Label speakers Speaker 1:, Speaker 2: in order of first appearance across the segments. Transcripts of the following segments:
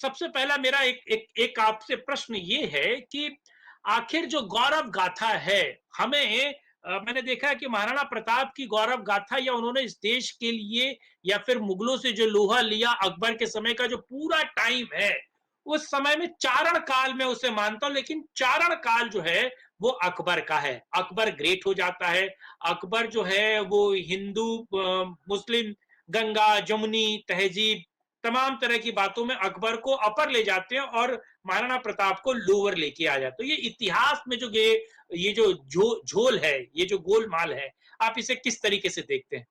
Speaker 1: सबसे पहला मेरा एक आपसे प्रश्न ये है कि आखिर जो गौरव गाथा है, हमें मैंने देखा है कि महाराणा प्रताप की गौरव गाथा या उन्होंने इस देश के लिए या फिर मुगलों से जो लोहा लिया अकबर के समय का जो पूरा टाइम है, उस समय में चारण काल मैं उसे मानता हूँ, लेकिन चारण काल जो है वो अकबर का है। अकबर ग्रेट हो जाता है, अकबर जो है वो हिंदू मुस्लिम गंगा जमुनी तहजीब तमाम तरह की बातों में अकबर को अपर ले जाते हैं और महाराणा प्रताप को लोअर लेके आ जाते हैं। तो ये इतिहास में जो ये जो झोल है, ये जो गोलमाल है, आप इसे किस तरीके से देखते हैं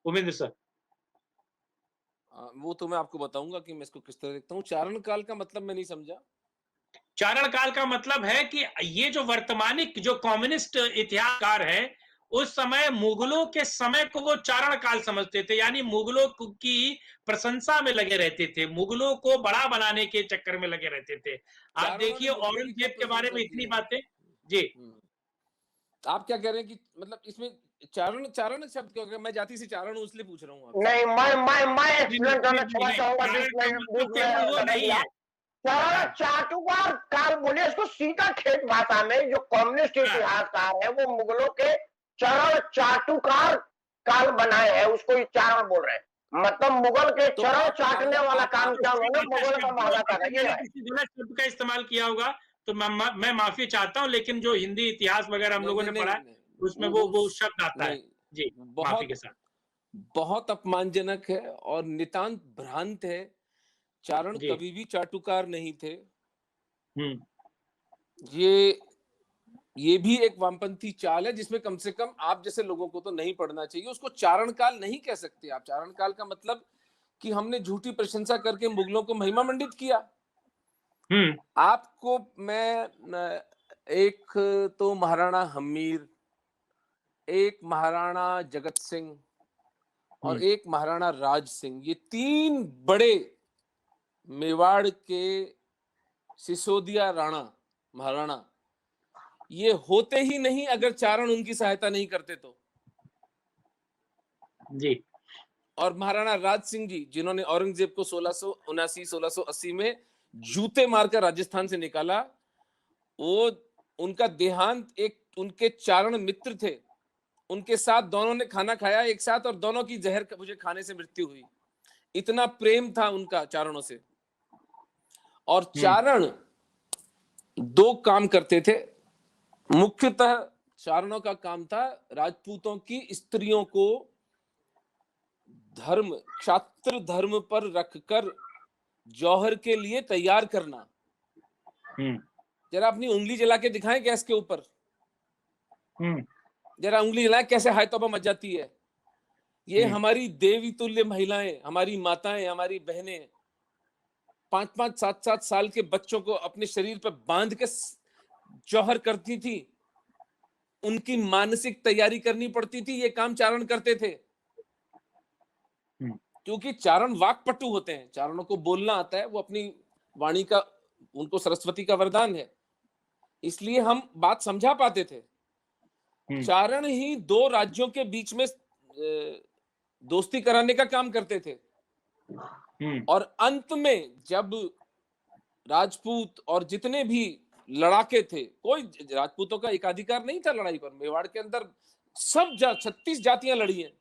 Speaker 1: उमेंद्र सर?
Speaker 2: वो तो मैं आपको बताऊंगा कि मैं इसको किस तरह देखता हूँ। चारण काल का मतलब मैं नहीं समझा।
Speaker 1: चारण काल का मतलब है कि ये जो वर्तमानिक जो कम्युनिस्ट इतिहासकार है, उस समय मुगलों के समय को वो चारण काल समझते थे, यानी मुगलों की प्रशंसा में लगे रहते थे, मुगलों को बड़ा बनाने के चक्कर में लगे रहते थे। आप
Speaker 2: चारणों ने
Speaker 1: देखिए
Speaker 2: मुगलों की
Speaker 1: औरंगजेब
Speaker 2: कब
Speaker 1: के बारे
Speaker 2: प्रशंसा
Speaker 1: में
Speaker 2: की
Speaker 1: इतनी
Speaker 2: है?
Speaker 1: बातें। जी।
Speaker 2: आप क्या कह रहे हैं कि मतलब इसमें चारण चारण शब्द क्यों? मैं जाति से चारण हूँ इसलिए पूछ रहा हूँ आपसे।
Speaker 3: नहीं, मैं
Speaker 1: नहीं नहीं
Speaker 3: एक्सीलेंट
Speaker 1: नहीं
Speaker 3: करना
Speaker 1: नहीं
Speaker 3: क्षमा
Speaker 1: नहीं,
Speaker 3: चाहूंगा,
Speaker 1: चारण का
Speaker 3: बीच
Speaker 1: मतलब केवल
Speaker 3: में
Speaker 1: वो
Speaker 3: बदल
Speaker 1: नहीं
Speaker 3: दिया।
Speaker 1: है।
Speaker 3: चरण
Speaker 1: हाँ
Speaker 3: चाटुकार काल बोले इसको, सीधा ठेठ भाषा में जो कम्युनिस्ट
Speaker 1: हाँ
Speaker 3: इतिहासकार है वो मुगलों के चरण चाटुकार काल बनाए हैं, उसको ये चारण बोल रहे हैं। मतलब मुगल के
Speaker 2: तो
Speaker 3: चरण
Speaker 2: आप
Speaker 3: चाटने
Speaker 2: चारण
Speaker 3: वाला
Speaker 2: आप
Speaker 3: काम किया उन्होंने,
Speaker 1: अच्छा,
Speaker 3: मुगल का
Speaker 1: शब्दों
Speaker 3: महाराजा
Speaker 1: अगर
Speaker 3: का, ये
Speaker 1: मैंने
Speaker 3: है।
Speaker 1: किसी गलत शब्द का इस्तेमाल किया होगा तो मैं माफी चाहता हूँ, लेकिन जो हिंदी इतिहास वगैरह हम
Speaker 2: नहीं
Speaker 1: लोगों
Speaker 2: नहीं
Speaker 1: ने
Speaker 2: नहीं
Speaker 1: पढ़ा है
Speaker 2: नहीं
Speaker 1: उसमें वो शब्द आता है।
Speaker 2: नहीं,
Speaker 1: जी, माफी के
Speaker 2: बहुत
Speaker 1: साथ।
Speaker 2: बहुत अपमानजनक है और नितांत भ्रांत है। चारण
Speaker 1: जी।
Speaker 2: कभी भी चाटुकार नहीं थे।
Speaker 1: हम्म।
Speaker 2: ये ये भी एक वामपंथी चाल है जिसमें कम से कम आप जैसे लोगों को तो नहीं पढ़ना चाहिए। उसको चारण काल नहीं कह सकते आप। चारण काल का मतलब कि हमने झूठी प्रशंसा करके मुगलों को महिमा मंडित किया।
Speaker 1: हम्म।
Speaker 2: आपको एक तो महाराणा हमीर, एक महाराणा जगत सिंह और
Speaker 1: हम्म।
Speaker 2: एक महाराणा राज सिंह, ये तीन बड़े मेवाड़ के सिसोदिया राणा महाराणा, ये होते ही नहीं अगर चारण उनकी सहायता नहीं करते तो।
Speaker 1: जी।
Speaker 2: और महाराणा राज सिंह जी जिन्होंने औरंगजेब को 1679 1680 में जूते मारकर राजस्थान से निकाला, वो उनका देहांत एक उनके चारण मित्र थे, उनके साथ दोनों ने खाना खाया एक साथ और दोनों की जहर मुझे खाने से मृत्यु हुई। इतना प्रेम था उनका चारणों से। और
Speaker 1: हम्म।
Speaker 2: चारण दो काम करते थे मुख्यतः। चारणों का काम था राजपूतों की स्त्रियों को धर्म क्षात्र धर्म पर रखकर जौहर के लिए तैयार करना।
Speaker 1: हम्म।
Speaker 2: जरा अपनी उंगली जला के दिखाएं गैस के ऊपर।
Speaker 1: हम्म।
Speaker 2: जरा उंगली जलाएं कैसे हाय तौबा मच जाती है। ये
Speaker 1: हम्म।
Speaker 2: हमारी देवी तुल्य महिलाएं, हमारी माताएं, हमारी बहनें 5-5 7-7 साल के बच्चों को अपने शरीर पर बांध के जौहर करती थी। उनकी मानसिक तैयारी करनी पड़ती थी। ये काम चारण करते थे
Speaker 1: हम्म।
Speaker 2: क्योंकि चारण वाक्पटु होते हैं, चारणों को बोलना आता है, वो अपनी वाणी का उनको सरस्वती का वरदान है, इसलिए हम बात समझा पाते थे।
Speaker 1: हम्म।
Speaker 2: चारण ही दो राज्यों के बीच में दोस्ती कराने का काम करते थे।
Speaker 1: हम्म।
Speaker 2: और अंत में जब राजपूत और जितने भी लड़ाके थे, कोई राजपूतों का एकाधिकार नहीं था लड़ाई पर, मेवाड़ के अंदर सब 36 जातियां लड़ी हैं।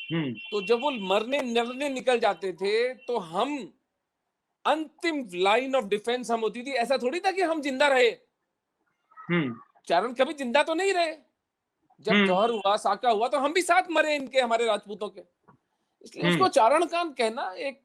Speaker 1: हम्म।
Speaker 2: तो जब वो मरने लड़ने निकल जाते थे तो हम अंतिम लाइन ऑफ डिफेंस हम होती थी। ऐसा थोड़ी था कि हम जिंदा रहे।
Speaker 1: हम्म।
Speaker 2: चारण कभी जिंदा तो नहीं रहे। जब
Speaker 1: हम्म।
Speaker 2: जौहर हुआ साका हुआ तो हम भी साथ मरे इनके, हमारे राजपूतों के। इसलिए
Speaker 1: हम्म।
Speaker 2: उसको चारण कांड कहना एक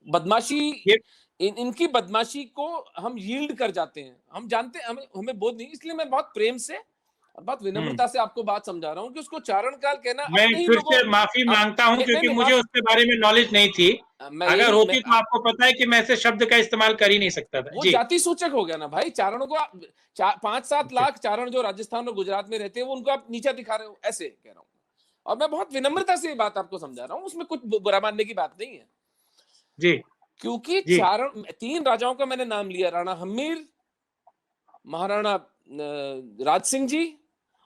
Speaker 2: बदमाशी,
Speaker 1: ये
Speaker 2: इनकी बदमाशी को हम यील्ड कर जाते हैं। हम जानते हैं, हमें हमें बोध नहीं। इसलिए मैं बहुत प्रेम से और बहुत
Speaker 1: हम्म।
Speaker 2: विनम्रता से आपको बात समझा रहा हूं कि उसको चारण काल कहना
Speaker 1: मैं
Speaker 2: अपने ही
Speaker 1: फिर
Speaker 2: लोगों।
Speaker 1: से माफी
Speaker 2: अब
Speaker 1: मांगता हूं
Speaker 2: नहीं
Speaker 1: क्योंकि
Speaker 2: नहीं
Speaker 1: मुझे
Speaker 2: आप,
Speaker 1: उसके बारे में नॉलेज नहीं थी।
Speaker 2: मैं
Speaker 1: अगर
Speaker 2: यही
Speaker 1: होती तो आपको पता है कि मैं ऐसे शब्द का इस्तेमाल कर ही नहीं सकता था।
Speaker 2: वो
Speaker 1: जी।
Speaker 2: जाति सूचक हो गया ना भाई। चारणों को 5-7
Speaker 1: अच्छा।
Speaker 2: लाख चारण जो राजस्थान और गुजरात में रहते हैं, वो उनको आप नीचा दिखा रहे हो, ऐसे कह रहा हूं। और मैं बहुत विनम्रता से ये बात आपको समझा रहा हूं, उसमें कुछ बुरा मानने की बात नहीं है।
Speaker 1: जी।
Speaker 2: क्योंकि
Speaker 1: जी।
Speaker 2: चारण, 3 राजाओं का मैंने नाम लिया, राणा हम्मीर, महाराणा राज सिंह जी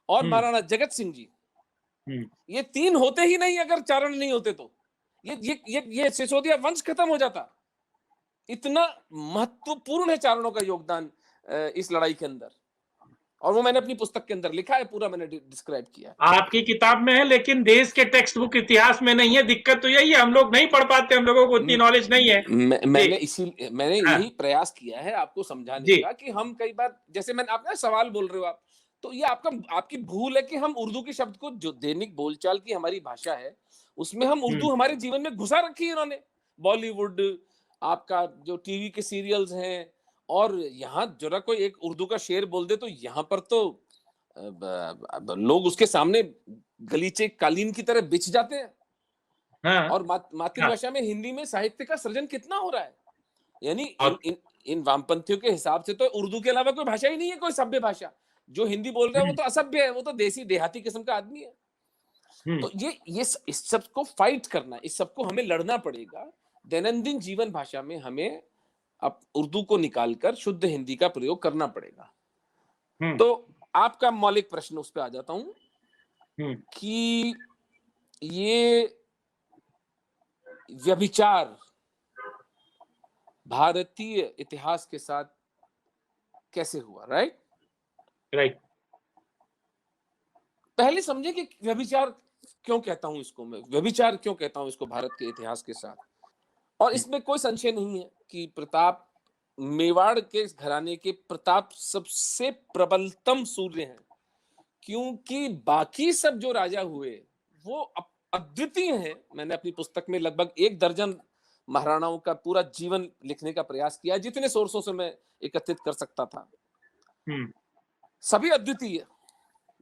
Speaker 2: और
Speaker 1: हम्म।
Speaker 2: महाराणा जगत सिंह जी।
Speaker 1: हम्म।
Speaker 2: ये 3 होते ही नहीं अगर चारण नहीं होते तो। ये सिसोदिया वंश खत्म हो जाता। इतना महत्वपूर्ण है चारणों का योगदान इस लड़ाई के अंदर, और वो मैंने अपनी पुस्तक के अंदर लिखा है, पूरा मैंने डिस्क्राइब किया है।
Speaker 1: आपकी किताब में है, लेकिन देश के टेक्स्ट बुक इतिहास में नहीं है। दिक्कत तो यही है, हम लोग नहीं पढ़ पाते, हम लोगों को उतनी नॉलेज नहीं है।
Speaker 2: मैंने
Speaker 1: हाँ।
Speaker 2: यही प्रयास किया है आपको समझाने
Speaker 1: जी।
Speaker 2: का कि हम कई बार, जैसे मैंने आपका सवाल बोल रहे हो आप, तो ये आपकी भूल है कि हम उर्दू के शब्द को, जो दैनिक बोलचाल की हमारी भाषा है, उसमें हम उर्दू हमारे जीवन में घुसा रखी है इन्होंने। बॉलीवुड, आपका जो टीवी के सीरियल्स हैं, और यहाँ जरा कोई एक उर्दू का शेर बोल दे तो यहाँ पर तो लोग उसके सामने गलीचे कालीन की तरह बिछ जाते हैं।
Speaker 1: हाँ।
Speaker 2: और मातृभाषा में, हिंदी में साहित्य का सृजन कितना हो रहा है। यानी
Speaker 1: और
Speaker 2: इन वामपंथियों के हिसाब से तो उर्दू के अलावा कोई भाषा ही नहीं है, कोई सभ्य भाषा। जो हिंदी बोल रहा है वो तो असभ्य है, वो तो देसी देहाती किस्म का आदमी है। तो ये इस सब को फाइट करना, इस सब को हमें लड़ना पड़ेगा। दैनंदिन जीवन भाषा में हमें अब उर्दू को निकालकर शुद्ध हिंदी का प्रयोग करना पड़ेगा। तो आपका मौलिक प्रश्न, उस पर आ जाता हूं कि ये व्यभिचार भारतीय इतिहास के साथ कैसे हुआ, राइट? पहले समझे कि व्यभिचार क्यों कहता हूं इसको, मैं व्यभिचार क्यों कहता हूं इसको भारत के इतिहास के साथ। और इसमें कोई संशय नहीं है कि प्रताप, मेवाड़ के इस घराने के प्रताप सबसे प्रबलतम सूर्य हैं, क्योंकि बाकी सब जो राजा हुए वो अद्वितीय हैं। मैंने अपनी पुस्तक में लगभग 1 दर्जन महाराणाओं का पूरा जीवन लिखने का प्रयास किया, जितने सोर्सों से मैं एकत्रित कर सकता था। सभी अद्वितीय,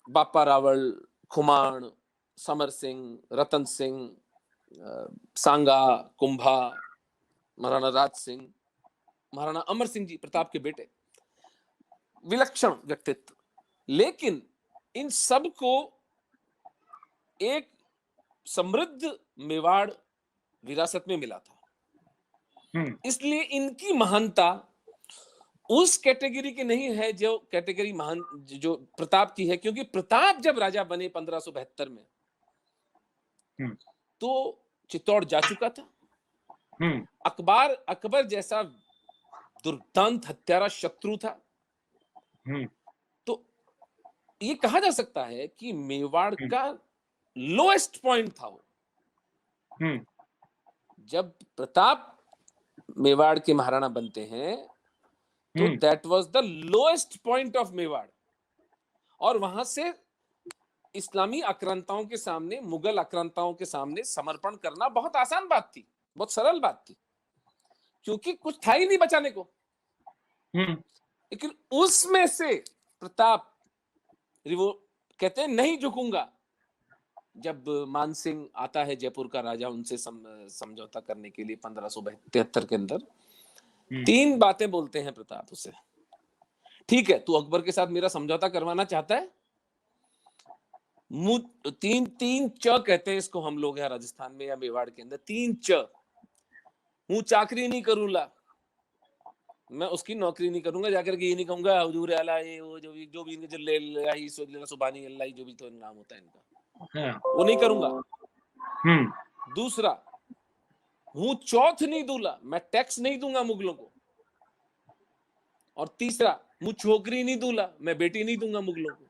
Speaker 2: बापा रावल, खुमान, समर सिंह, रतन सिंह, सांगा, कुंभा, महाराणा राज सिंह, महाराणा अमर सिंह जी, प्रताप के बेटे, विलक्षण व्यक्तित्व। लेकिन इन सब को एक समृद्ध मेवाड़ विरासत में मिला था, इसलिए इनकी महानता उस कैटेगरी की नहीं है जो कैटेगरी महान जो प्रताप की है। क्योंकि प्रताप जब राजा बने 1572 में, तो चित्तौड़ जा चुका था। अकबर जैसा दुर्दांत हत्यारा शत्रु था। तो ये कहा जा सकता है कि मेवाड़ का लोएस्ट पॉइंट था वो। जब प्रताप मेवाड़ के महाराणा बनते हैं तो that was the lowest point of Mewar. और वहां से इस्लामी आक्रांताओं के सामने, मुगल आक्रांताओं के सामने समर्पण करना बहुत आसान बात थी, बहुत सरल बात थी, क्योंकि कुछ था ही नहीं बचाने को। लेकिन उसमें से प्रताप कहते हैं नहीं झुकूंगा। जब मानसिंह आता है, जयपुर का राजा, उनसे समझौता करने के लिए 1573 के अंदर 3 बातें बोलते हैं प्रताप उसे। ठीक है, तू अकबर के साथ मेरा समझौता करवाना चाहता है, तीन च कहते हैं इसको हम लोग यहाँ राजस्थान में या मेवाड़ के अंदर, 3 च। हूँ चाकरी नहीं करूंगा, मैं उसकी नौकरी नहीं करूंगा, जाकर के ये नहीं कहूंगा हुजूर आला, ये वो जो भी इनके सुबानी अल्लाह, जो भी तो नाम होता है इनका, वो नहीं करूंगा। दूसरा, हूँ चौथ नहीं दूंगा, मैं टैक्स नहीं दूंगा मुगलों को। और तीसरा, हूँ छोकरी नहीं दूंगा, मैं बेटी नहीं दूंगा मुगलों को।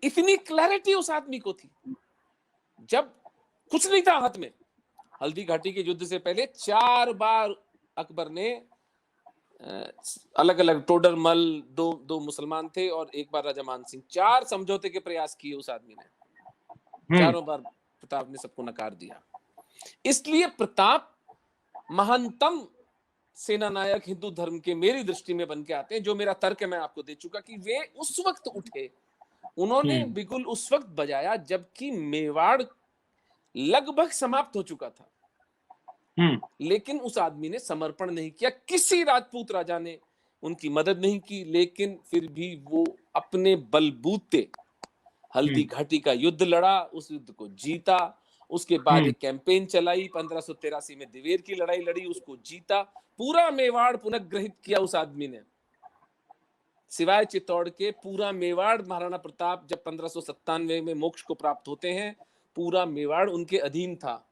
Speaker 2: इतनी क्लैरिटी उस आदमी को थी। जब कुछ नहीं था हाथ में, हल्दी घाटी के युद्ध से पहले 4 बार अकबर ने अलग अलग, टोडरमल, दो मुसलमान थे और 1 बार राजा मानसिंह, 4 समझौते के प्रयास किए उस आदमी ने। 4 बार प्रताप ने सबको नकार दिया। इसलिए प्रताप महानतम सेना नायक हिंदू धर्म के मेरी दृष्टि में बन के आते हैं। जो मेरा तर्क है मैं आपको दे चुका कि वे उस वक्त उठे, उन्होंने बिगुल उस वक्त बजाया जबकि मेवाड़ लगभग समाप्त हो चुका था। लेकिन उस आदमी ने समर्पण नहीं किया, किसी राजपूत राजा ने उनकी मदद नहीं की, लेकिन फिर भी वो अपने बलबूते हल्दी घाटी का युद्ध लड़ा, उस युद्ध को जीता। उसके बाद एक कैंपेन चलाई, 1583 में दिवेर की लड़ाई लड़ी, उसको जीता। पूरा मेवाड़ पुनर्ग्रहित किया उस आदमी ने, सिवाय चित्तौड़ के। पूरा मेवाड़, महाराणा प्रताप जब 1597 में मोक्ष को प्राप्त होते हैं, पूरा मेवाड़ उनके अधीन था।